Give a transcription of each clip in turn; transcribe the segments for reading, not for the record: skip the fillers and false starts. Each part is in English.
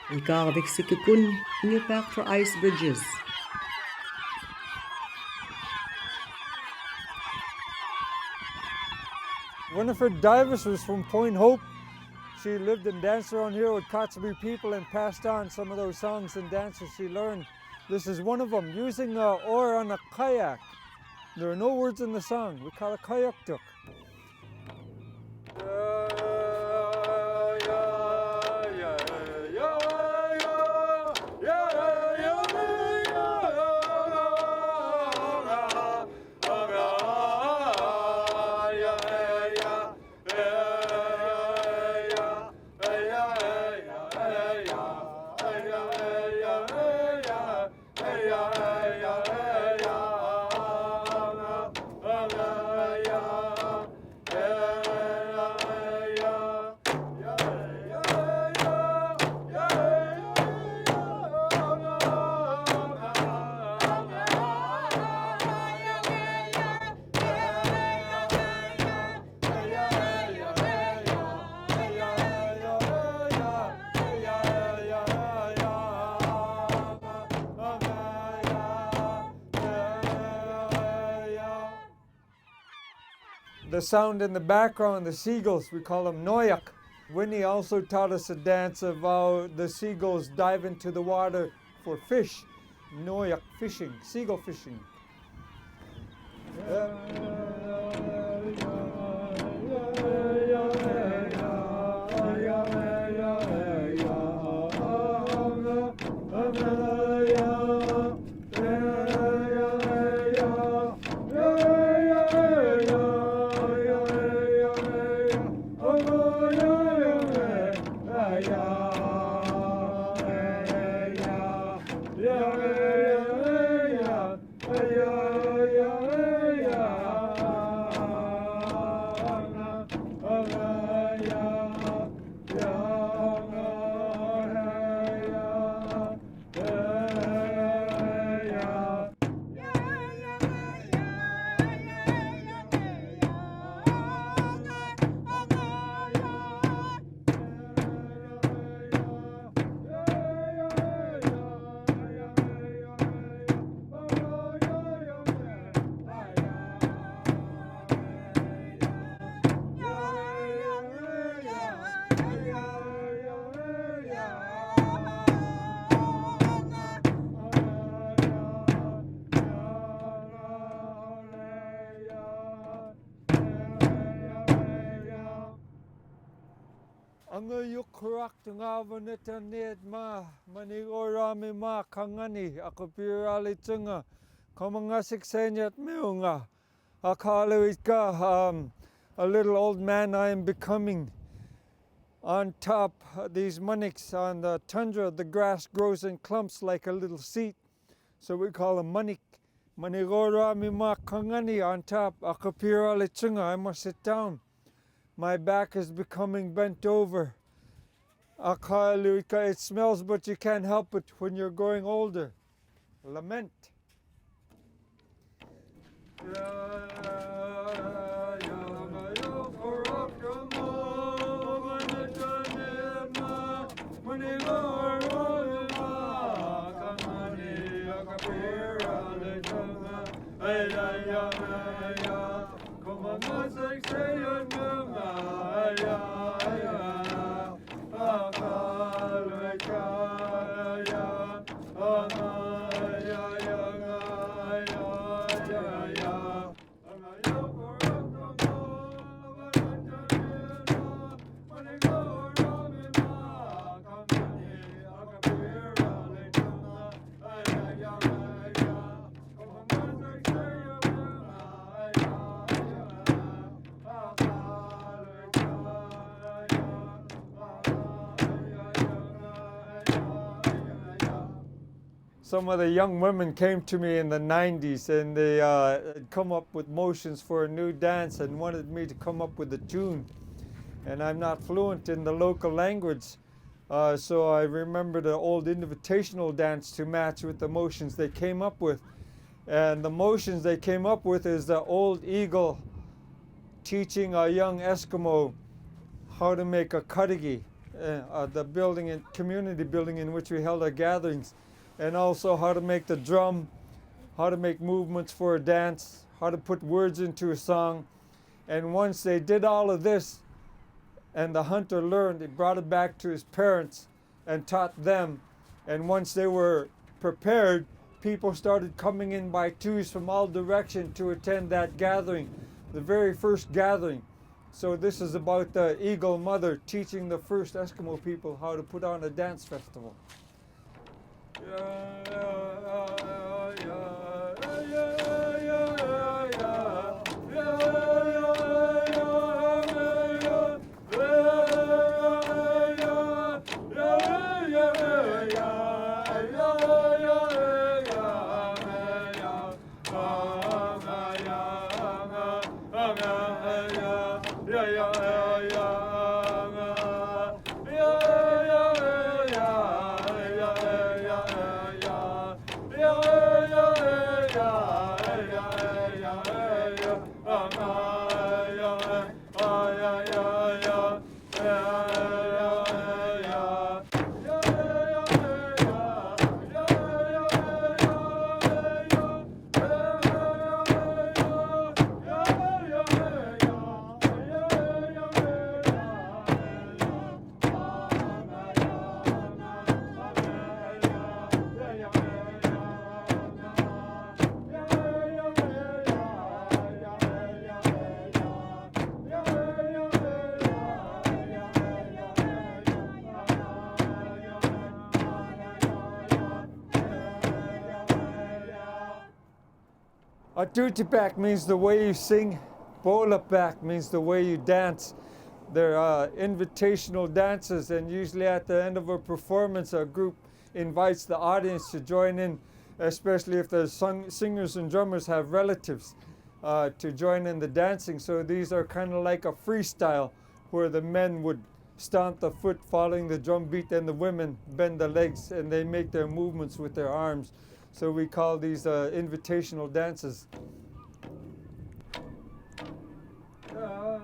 IKAAÁV SIKUKUN, Iñupiaq for ice bridges. One of her divers was from Point Hope. She lived and danced around here with Kotzebue people and passed on some of those songs and dances she learned. This is one of them, using an oar on a kayak. There are no words in the song. We call it Qikiqtagruq. The sound in the background, the seagulls, we call them Iñupiaq. Winnie also taught us a dance of how the seagulls dive into the water for fish. Iñupiaq fishing, seagull fishing. Qikiqtagruq ma manigorami ma kangani akapirali tsunga komangasik senyat meunga IKAAÁVIK a little old man I am becoming. On top these maniks on the tundra, the grass grows in clumps like a little seat, so we call them manik. Manigorami ma kangani on top akapirali tsunga. I must sit down. My back is becoming bent over. IKAAÁVIK, it smells, but you can't help it when you're growing older. Lament. Some of the young women came to me in the 90s and they had come up with motions for a new dance and wanted me to come up with a tune. And I'm not fluent in the local language, so I remember the old invitational dance to match with the motions they came up with. And the motions they came up with is the old eagle teaching a young Eskimo how to make a kadigi. the building and community building in which we held our gatherings, and also how to make the drum, how to make movements for a dance, how to put words into a song. And once they did all of this and the hunter learned, he brought it back to his parents and taught them. And once they were prepared, people started coming in by twos from all directions to attend that gathering, the very first gathering. So this is about the Eagle Mother teaching the first Eskimo people how to put on a dance festival. Iñupiaq means the way you sing. Iñupiaq means the way you dance. They're invitational dances, and usually at the end of a performance, a group invites the audience to join in, especially if the singers and drummers have relatives to join in the dancing. So these are kind of like a freestyle where the men would stomp the foot following the drum beat, and the women bend the legs and they make their movements with their arms. So we call these invitational dances. Yeah.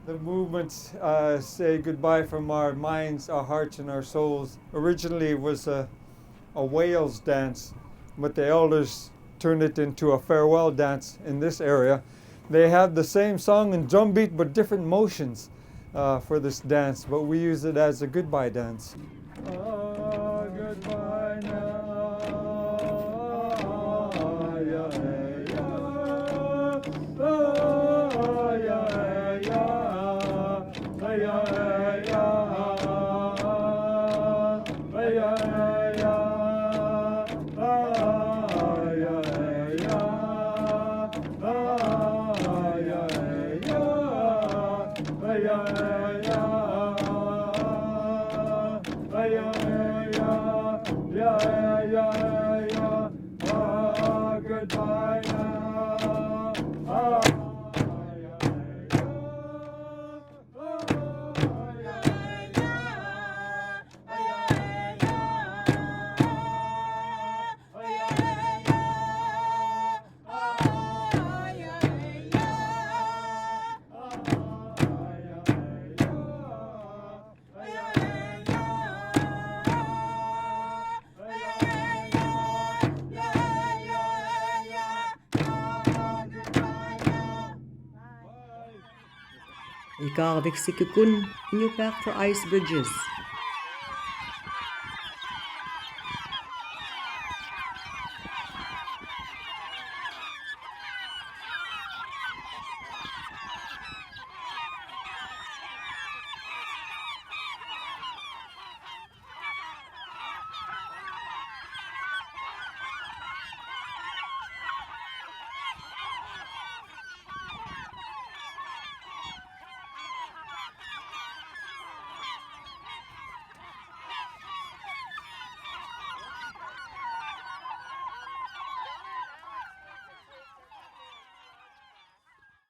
The movements say goodbye from our minds, our hearts, and our souls. Originally, it was a Wales dance, but the elders turned it into a farewell dance in this area. They have the same song and drum beat, but different motions for this dance, but we use it as a goodbye dance. Goodbye now. IKAAÁVIK SIKUKUN, Iñupiaq for ice bridges.